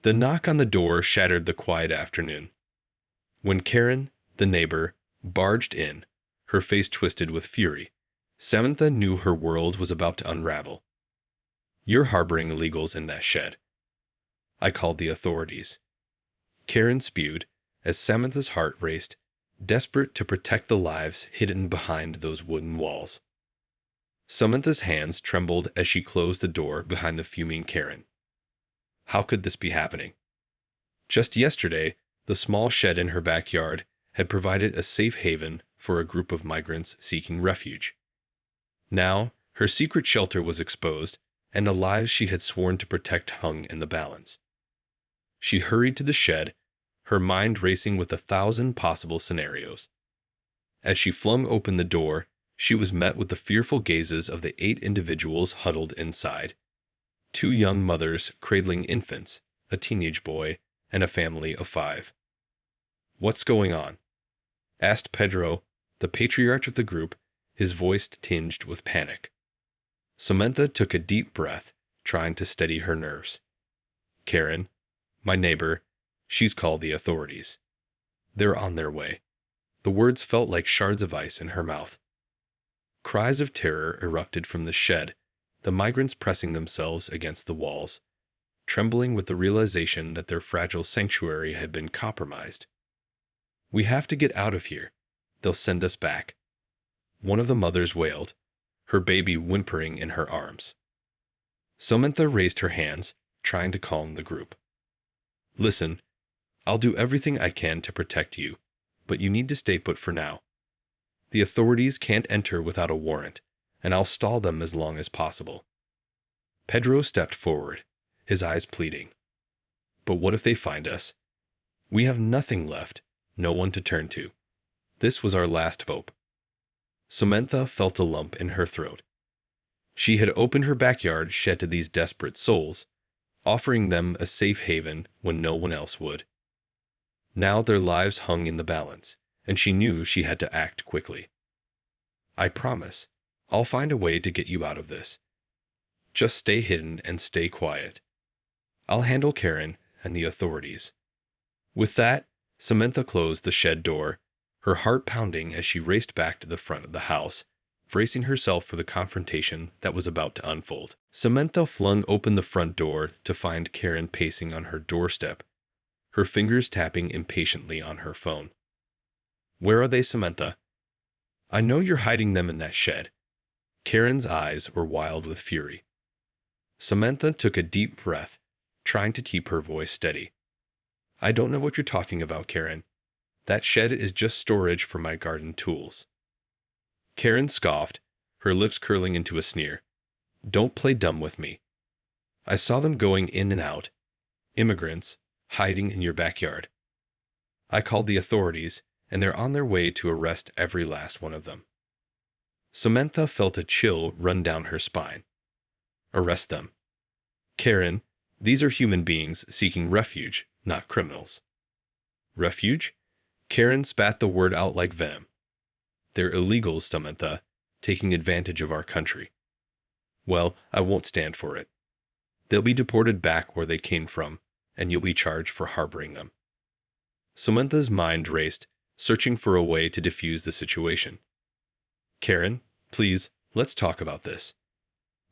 The knock on the door shattered the quiet afternoon. When Karen, the neighbor, barged in, her face twisted with fury, Samantha knew her world was about to unravel. "You're harboring illegals in that shed." "I called the authorities." Karen spewed as Samantha's heart raced, desperate to protect the lives hidden behind those wooden walls. Samantha's hands trembled as she closed the door behind the fuming Karen. How could this be happening? Just yesterday, the small shed in her backyard had provided a safe haven for a group of migrants seeking refuge. Now, her secret shelter was exposed, and the lives she had sworn to protect hung in the balance. She hurried to the shed, her mind racing with 1,000 possible scenarios. As she flung open the door, she was met with the fearful gazes of the 8 individuals huddled inside. 2 young mothers cradling infants, a teenage boy, and a family of 5. "What's going on?" asked Pedro, the patriarch of the group, his voice tinged with panic. Samantha took a deep breath, trying to steady her nerves. "Karen, my neighbor, she's called the authorities. They're on their way." The words felt like shards of ice in her mouth. Cries of terror erupted from the shed, the migrants pressing themselves against the walls, trembling with the realization that their fragile sanctuary had been compromised. "We have to get out of here. They'll send us back," one of the mothers wailed, her baby whimpering in her arms. Samantha raised her hands, trying to calm the group. "Listen, I'll do everything I can to protect you, but you need to stay put for now. The authorities can't enter without a warrant, and I'll stall them as long as possible." Pedro stepped forward, his eyes pleading. "But what if they find us? We have nothing left, no one to turn to. This was our last hope." Samantha felt a lump in her throat. She had opened her backyard shed to these desperate souls, offering them a safe haven when no one else would. Now their lives hung in the balance, and she knew she had to act quickly. "I promise, I'll find a way to get you out of this. Just stay hidden and stay quiet. I'll handle Karen and the authorities." With that, Samantha closed the shed door, her heart pounding as she raced back to the front of the house, bracing herself for the confrontation that was about to unfold. Samantha flung open the front door to find Karen pacing on her doorstep, her fingers tapping impatiently on her phone. "Where are they, Samantha?" "I know you're hiding them in that shed." Karen's eyes were wild with fury. Samantha took a deep breath, trying to keep her voice steady. "I don't know what you're talking about, Karen. That shed is just storage for my garden tools." Karen scoffed, her lips curling into a sneer. "Don't play dumb with me. I saw them going in and out. Immigrants, hiding in your backyard. I called the authorities, and they're on their way to arrest every last one of them." Samantha felt a chill run down her spine. "Arrest them. Karen, these are human beings seeking refuge, not criminals." "Refuge?" Karen spat the word out like venom. "They're illegals, Samantha, taking advantage of our country." "Well, I won't stand for it. They'll be deported back where they came from, and you'll be charged for harboring them." Samantha's mind raced, searching for a way to defuse the situation. "Karen, please, let's talk about this.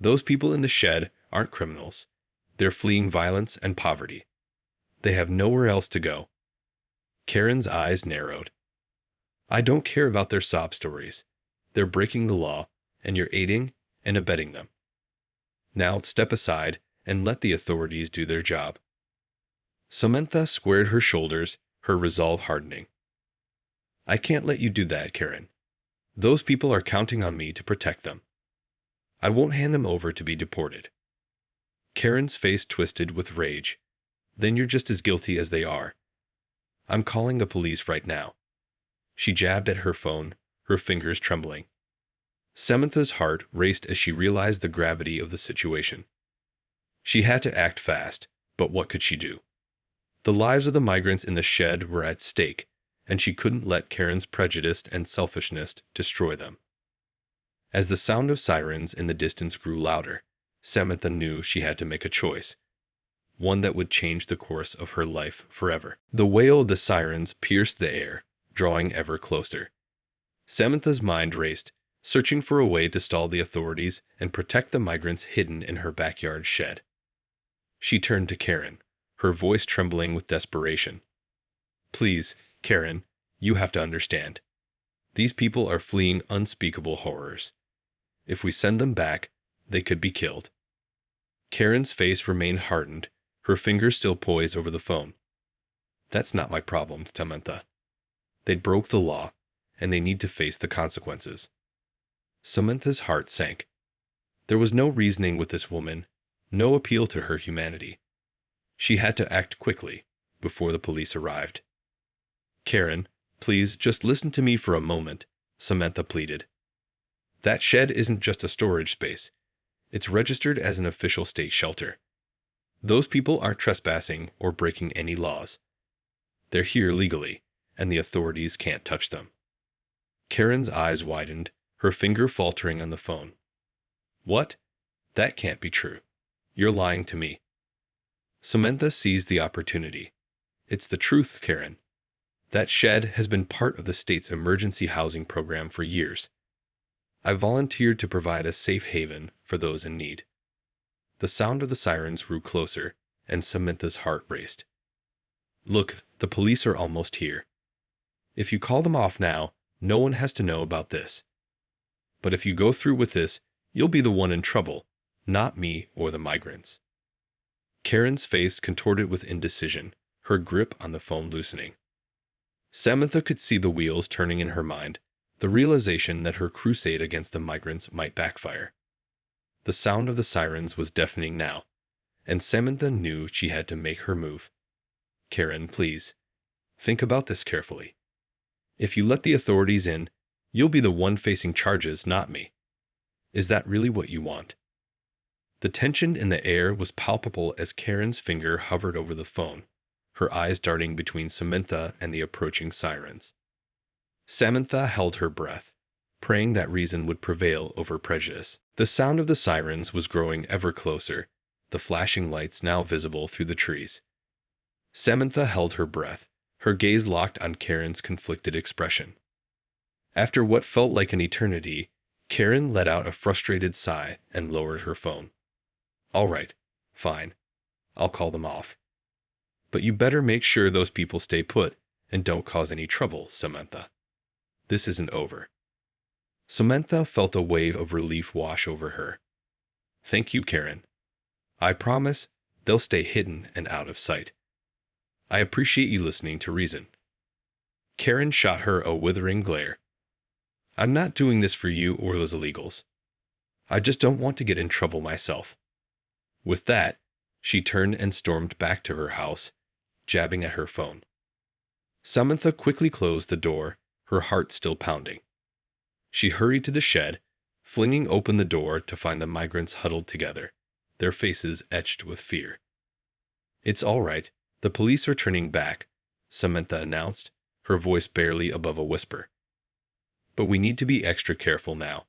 Those people in the shed aren't criminals. They're fleeing violence and poverty. They have nowhere else to go." Karen's eyes narrowed. "I don't care about their sob stories. They're breaking the law, and you're aiding and abetting them. Now step aside and let the authorities do their job." Samantha squared her shoulders, her resolve hardening. "I can't let you do that, Karen. Those people are counting on me to protect them. I won't hand them over to be deported." Karen's face twisted with rage. "Then you're just as guilty as they are. I'm calling the police right now." She jabbed at her phone, her fingers trembling. Samantha's heart raced as she realized the gravity of the situation. She had to act fast, but what could she do? The lives of the migrants in the shed were at stake, and she couldn't let Karen's prejudice and selfishness destroy them. As the sound of sirens in the distance grew louder, Samantha knew she had to make a choice. one that would change the course of her life forever. The wail of the sirens pierced the air, drawing ever closer. Samantha's mind raced, searching for a way to stall the authorities and protect the migrants hidden in her backyard shed. She turned to Karen, her voice trembling with desperation. "Please, Karen, you have to understand. These people are fleeing unspeakable horrors. If we send them back, they could be killed." Karen's face remained hardened, her fingers still poised over the phone. "That's not my problem, Samantha. They broke the law, and they need to face the consequences." Samantha's heart sank. There was no reasoning with this woman, no appeal to her humanity. She had to act quickly, before the police arrived. "Karen, please just listen to me for a moment," Samantha pleaded. "That shed isn't just a storage space. It's registered as an official state shelter. Those people aren't trespassing or breaking any laws. They're here legally, and the authorities can't touch them." Karen's eyes widened, her finger faltering on the phone. "What? That can't be true. You're lying to me." Samantha seized the opportunity. "It's the truth, Karen. That shed has been part of the state's emergency housing program for years. I volunteered to provide a safe haven for those in need." The sound of the sirens grew closer, and Samantha's heart raced. "Look, the police are almost here. If you call them off now, no one has to know about this. But if you go through with this, you'll be the one in trouble, not me or the migrants." Karen's face contorted with indecision, her grip on the phone loosening. Samantha could see the wheels turning in her mind, the realization that her crusade against the migrants might backfire. The sound of the sirens was deafening now, and Samantha knew she had to make her move. "Karen, please, think about this carefully. If you let the authorities in, you'll be the one facing charges, not me. Is that really what you want?" The tension in the air was palpable as Karen's finger hovered over the phone, her eyes darting between Samantha and the approaching sirens. Samantha held her breath, praying that reason would prevail over prejudice. The sound of the sirens was growing ever closer, the flashing lights now visible through the trees. Samantha held her breath, her gaze locked on Karen's conflicted expression. After what felt like an eternity, Karen let out a frustrated sigh and lowered her phone. "All right, fine. I'll call them off. But you better make sure those people stay put and don't cause any trouble, Samantha. This isn't over." Samantha felt a wave of relief wash over her. "Thank you, Karen. I promise they'll stay hidden and out of sight. I appreciate you listening to reason." Karen shot her a withering glare. "I'm not doing this for you or those illegals. I just don't want to get in trouble myself." With that, she turned and stormed back to her house, jabbing at her phone. Samantha quickly closed the door, her heart still pounding. She hurried to the shed, flinging open the door to find the migrants huddled together, their faces etched with fear. "It's all right. The police are turning back," Samantha announced, her voice barely above a whisper. "But we need to be extra careful now.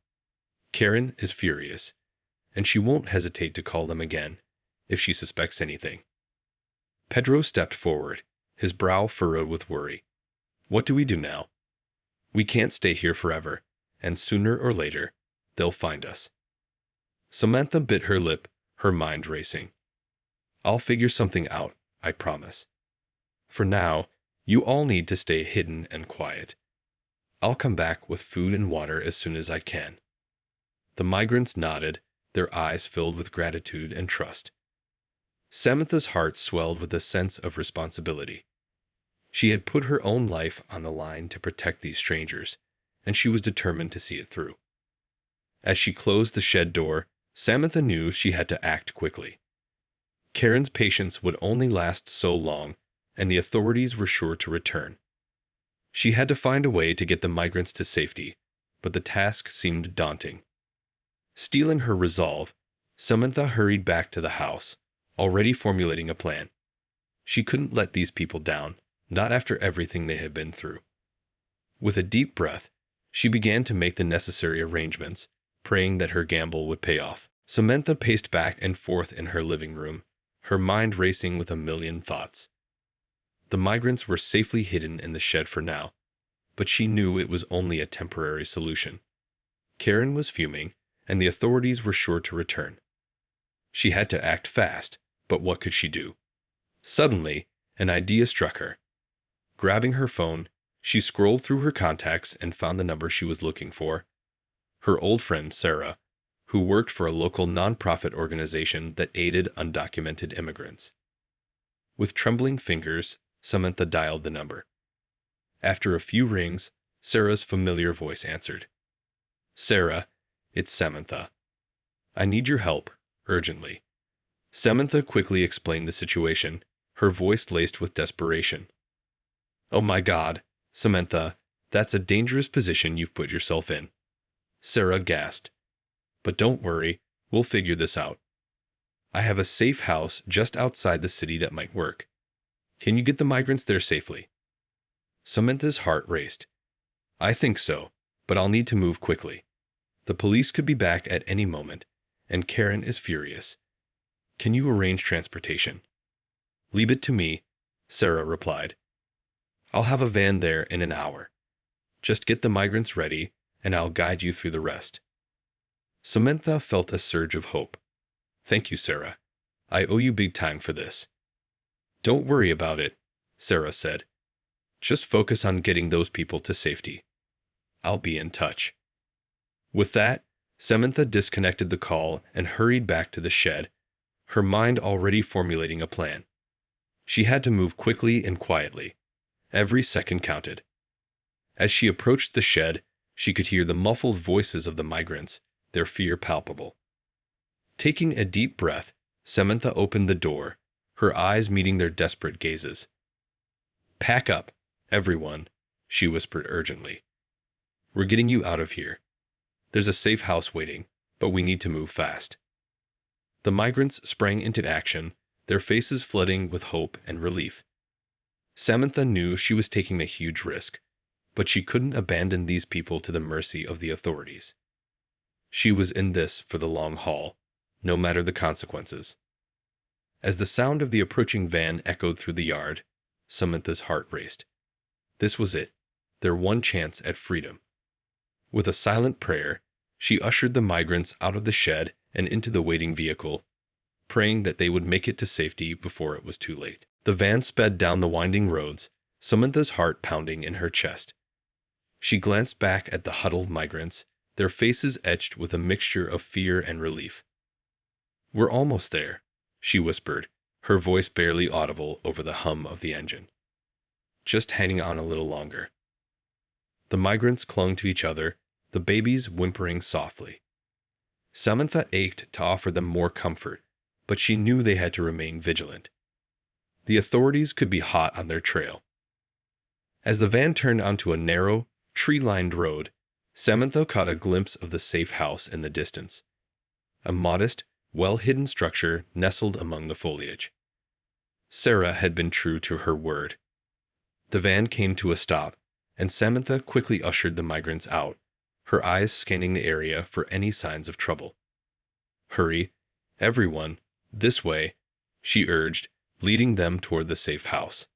Karen is furious, and she won't hesitate to call them again if she suspects anything." Pedro stepped forward, his brow furrowed with worry. "What do we do now? We can't stay here forever, and sooner or later, they'll find us." Samantha bit her lip, her mind racing. "I'll figure something out, I promise. For now, you all need to stay hidden and quiet. I'll come back with food and water as soon as I can." The migrants nodded, their eyes filled with gratitude and trust. Samantha's heart swelled with a sense of responsibility. She had put her own life on the line to protect these strangers, and she was determined to see it through. As she closed the shed door, Samantha knew she had to act quickly. Karen's patience would only last so long, and the authorities were sure to return. She had to find a way to get the migrants to safety, but the task seemed daunting. Steeling her resolve, Samantha hurried back to the house, already formulating a plan. She couldn't let these people down, not after everything they had been through. With a deep breath, she began to make the necessary arrangements, praying that her gamble would pay off. Samantha paced back and forth in her living room, her mind racing with a million thoughts. The migrants were safely hidden in the shed for now, but she knew it was only a temporary solution. Karen was fuming, and the authorities were sure to return. She had to act fast, but what could she do? Suddenly, an idea struck her. Grabbing her phone, she scrolled through her contacts and found the number she was looking for. Her old friend, Sarah, who worked for a local nonprofit organization that aided undocumented immigrants. With trembling fingers, Samantha dialed the number. After a few rings, Sarah's familiar voice answered. "Sarah, it's Samantha. I need your help, urgently." Samantha quickly explained the situation, her voice laced with desperation. "Oh my God, Samantha, that's a dangerous position you've put yourself in." Sarah gasped. "But don't worry, we'll figure this out. I have a safe house just outside the city that might work. Can you get the migrants there safely?" Samantha's heart raced. "I think so, but I'll need to move quickly. The police could be back at any moment, and Karen is furious. Can you arrange transportation?" "Leave it to me," Sarah replied. "I'll have a van there in an hour. Just get the migrants ready, and I'll guide you through the rest." Samantha felt a surge of hope. "Thank you, Sarah. I owe you big time for this." "Don't worry about it," Sarah said. "Just focus on getting those people to safety. I'll be in touch." With that, Samantha disconnected the call and hurried back to the shed, her mind already formulating a plan. She had to move quickly and quietly. Every second counted. As she approached the shed, she could hear the muffled voices of the migrants, their fear palpable. Taking a deep breath, Samantha opened the door, her eyes meeting their desperate gazes. "Pack up, everyone," she whispered urgently. "We're getting you out of here. There's a safe house waiting, but we need to move fast." The migrants sprang into action, their faces flooding with hope and relief. Samantha knew she was taking a huge risk, but she couldn't abandon these people to the mercy of the authorities. She was in this for the long haul, no matter the consequences. As the sound of the approaching van echoed through the yard, Samantha's heart raced. This was it, their one chance at freedom. With a silent prayer, she ushered the migrants out of the shed and into the waiting vehicle, praying that they would make it to safety before it was too late. The van sped down the winding roads, Samantha's heart pounding in her chest. She glanced back at the huddled migrants, their faces etched with a mixture of fear and relief. "We're almost there," she whispered, her voice barely audible over the hum of the engine. "Just hanging on a little longer." The migrants clung to each other, the babies whimpering softly. Samantha ached to offer them more comfort, but she knew they had to remain vigilant. The authorities could be hot on their trail. As the van turned onto a narrow, tree-lined road, Samantha caught a glimpse of the safe house in the distance. A modest, well-hidden structure nestled among the foliage. Sarah had been true to her word. The van came to a stop, and Samantha quickly ushered the migrants out, her eyes scanning the area for any signs of trouble. "Hurry, everyone, this way," she urged, leading them toward the safe house.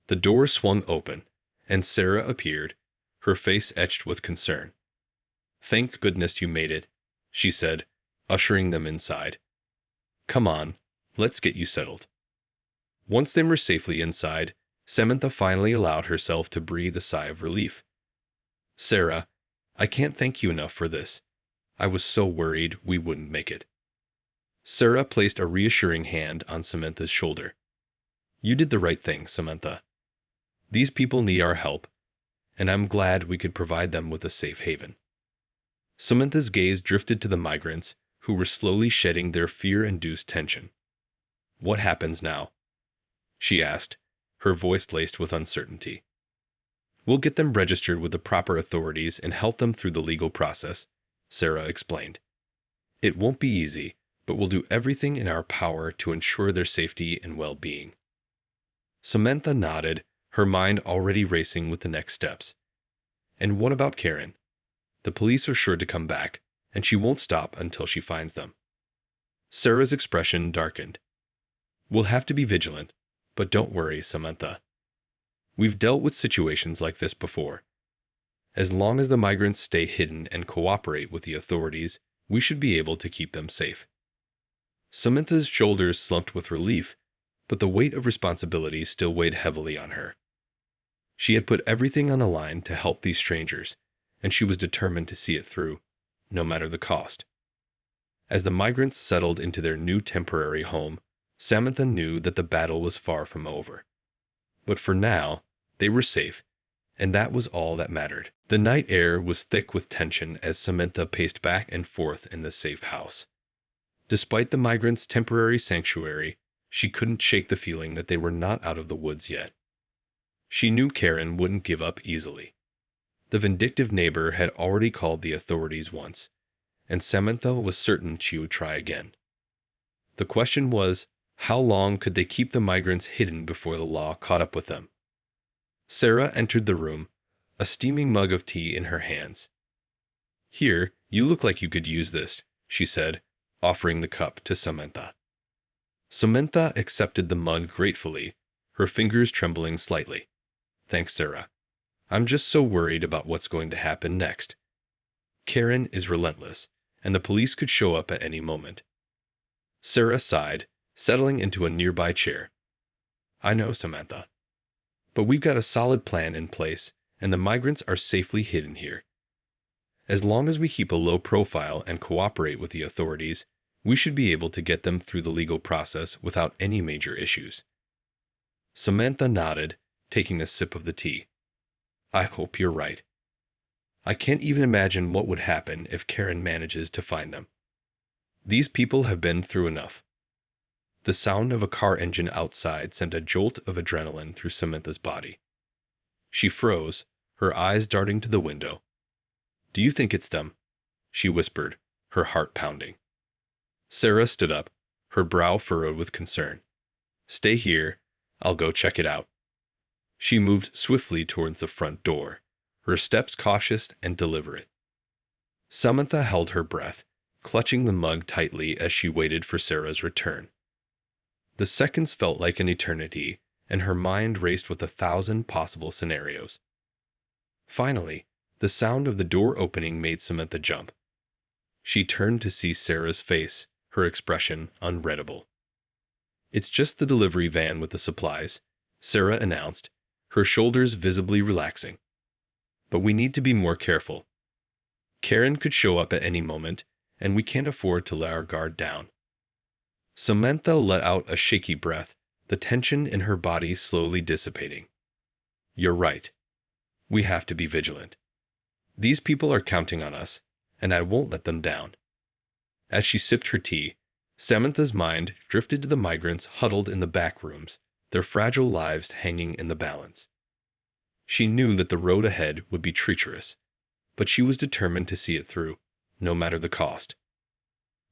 The door swung open, and Sarah appeared, her face etched with concern. "Thank goodness you made it," she said, ushering them inside. "Come on, let's get you settled." Once they were safely inside, Samantha finally allowed herself to breathe a sigh of relief. "Sarah, I can't thank you enough for this. I was so worried we wouldn't make it." Sarah placed a reassuring hand on Samantha's shoulder. "You did the right thing, Samantha. These people need our help, and I'm glad we could provide them with a safe haven." Samantha's gaze drifted to the migrants, who were slowly shedding their fear-induced tension. "What happens now?" she asked, her voice laced with uncertainty. "We'll get them registered with the proper authorities and help them through the legal process," Sarah explained. "It won't be easy, but we'll do everything in our power to ensure their safety and well-being." Samantha nodded, her mind already racing with the next steps. "And what about Karen? The police are sure to come back, and she won't stop until she finds them." Sarah's expression darkened. We'll have to be vigilant, but don't worry, Samantha. We've dealt with situations like this before. As long as the migrants stay hidden and cooperate with the authorities, we should be able to keep them safe. Samantha's shoulders slumped with relief, but the weight of responsibility still weighed heavily on her. She had put everything on the line to help these strangers, and she was determined to see it through, no matter the cost. As the migrants settled into their new temporary home, Samantha knew that the battle was far from over. But for now, they were safe, and that was all that mattered. The night air was thick with tension as Samantha paced back and forth in the safe house. Despite the migrants' temporary sanctuary, she couldn't shake the feeling that they were not out of the woods yet. She knew Karen wouldn't give up easily. The vindictive neighbor had already called the authorities once, and Samantha was certain she would try again. The question was, how long could they keep the migrants hidden before the law caught up with them? Sarah entered the room, a steaming mug of tea in her hands. "Here, you look like you could use this," she said, offering the cup to Samantha. Samantha accepted the mug gratefully, her fingers trembling slightly. "Thanks, Sarah. I'm just so worried about what's going to happen next. Karen is relentless, and the police could show up at any moment." Sarah sighed, settling into a nearby chair. "I know, Samantha. But we've got a solid plan in place, and the migrants are safely hidden here. As long as we keep a low profile and cooperate with the authorities, we should be able to get them through the legal process without any major issues." Samantha nodded, taking a sip of the tea. "I hope you're right. I can't even imagine what would happen if Karen manages to find them. These people have been through enough." The sound of a car engine outside sent a jolt of adrenaline through Samantha's body. She froze, her eyes darting to the window. "Do you think it's them?" she whispered, her heart pounding. Sarah stood up, her brow furrowed with concern. "Stay here. I'll go check it out." She moved swiftly towards the front door, her steps cautious and deliberate. Samantha held her breath, clutching the mug tightly as she waited for Sarah's return. The seconds felt like an eternity, and her mind raced with 1,000 possible scenarios. Finally, the sound of the door opening made Samantha jump. She turned to see Sarah's face, her expression unreadable. "It's just the delivery van with the supplies," Sarah announced, her shoulders visibly relaxing. "But we need to be more careful. Karen could show up at any moment, and we can't afford to let our guard down." Samantha let out a shaky breath, the tension in her body slowly dissipating. "You're right. We have to be vigilant. These people are counting on us, and I won't let them down." As she sipped her tea, Samantha's mind drifted to the migrants huddled in the back rooms, their fragile lives hanging in the balance. She knew that the road ahead would be treacherous, but she was determined to see it through, no matter the cost.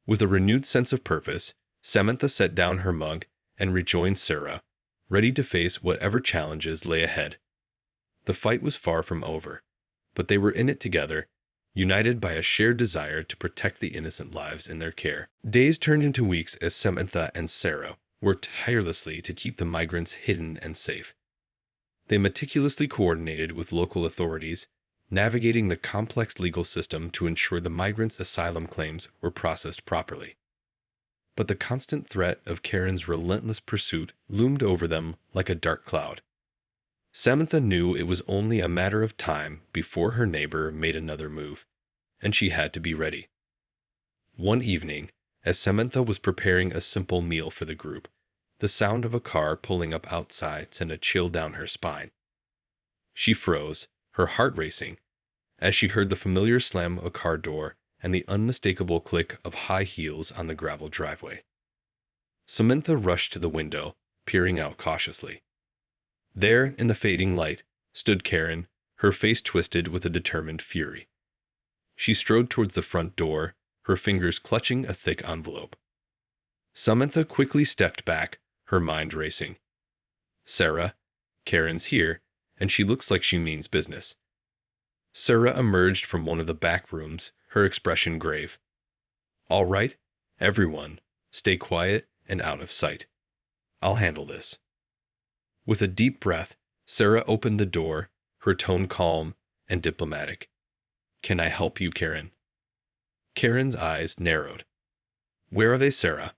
With a renewed sense of purpose, Samantha set down her mug and rejoined Sarah, ready to face whatever challenges lay ahead. The fight was far from over, but they were in it together, united by a shared desire to protect the innocent lives in their care. Days turned into weeks as Samantha and Sarah worked tirelessly to keep the migrants hidden and safe. They meticulously coordinated with local authorities, navigating the complex legal system to ensure the migrants' asylum claims were processed properly. But the constant threat of Karen's relentless pursuit loomed over them like a dark cloud. Samantha knew it was only a matter of time before her neighbor made another move, and she had to be ready. One evening, as Samantha was preparing a simple meal for the group, the sound of a car pulling up outside sent a chill down her spine. She froze, her heart racing, as she heard the familiar slam of a car door and the unmistakable click of high heels on the gravel driveway. Samantha rushed to the window, peering out cautiously. There, in the fading light, stood Karen, her face twisted with a determined fury. She strode towards the front door, her fingers clutching a thick envelope. Samantha quickly stepped back, her mind racing. "Sarah, Karen's here, and she looks like she means business." Sarah emerged from one of the back rooms, her expression grave. "All right, everyone, stay quiet and out of sight. I'll handle this. With a deep breath, Sarah opened the door, her tone calm and diplomatic. Can I help you, Karen? Karen's eyes narrowed. Where are they, Sarah?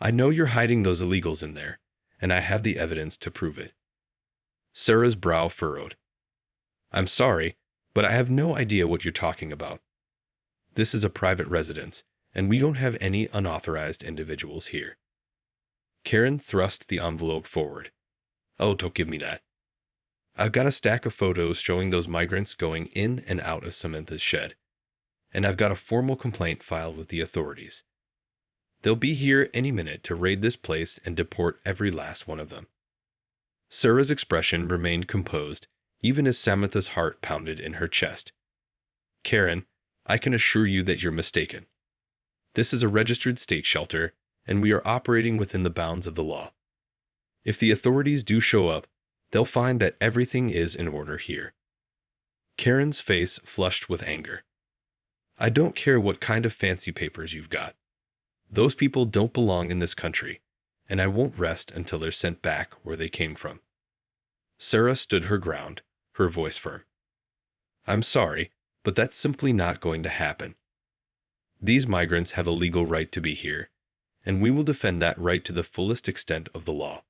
I know you're hiding those illegals in there, and I have the evidence to prove it. Sarah's brow furrowed. I'm sorry, but I have no idea what you're talking about. This is a private residence, and we don't have any unauthorized individuals here. Karen thrust the envelope forward. Oh, don't give me that. I've got a stack of photos showing those migrants going in and out of Samantha's shed, and I've got a formal complaint filed with the authorities. They'll be here any minute to raid this place and deport every last one of them. Sarah's expression remained composed, even as Samantha's heart pounded in her chest. Karen, I can assure you that you're mistaken. This is a registered state shelter, and we are operating within the bounds of the law. If the authorities do show up, they'll find that everything is in order here. Karen's face flushed with anger. I don't care what kind of fancy papers you've got. Those people don't belong in this country, and I won't rest until they're sent back where they came from. Sarah stood her ground, her voice firm. I'm sorry, but that's simply not going to happen. These migrants have a legal right to be here, and we will defend that right to the fullest extent of the law.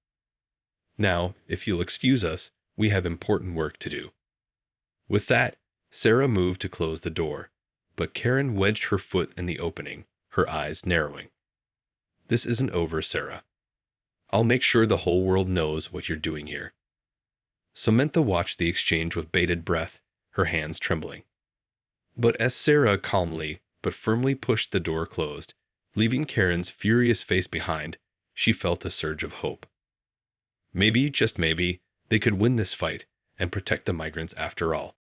Now, if you'll excuse us, we have important work to do. With that, Sarah moved to close the door, but Karen wedged her foot in the opening, her eyes narrowing. This isn't over, Sarah. I'll make sure the whole world knows what you're doing here. Samantha watched the exchange with bated breath, her hands trembling. But as Sarah calmly but firmly pushed the door closed, leaving Karen's furious face behind, she felt a surge of hope. Maybe, just maybe, they could win this fight and protect the migrants after all.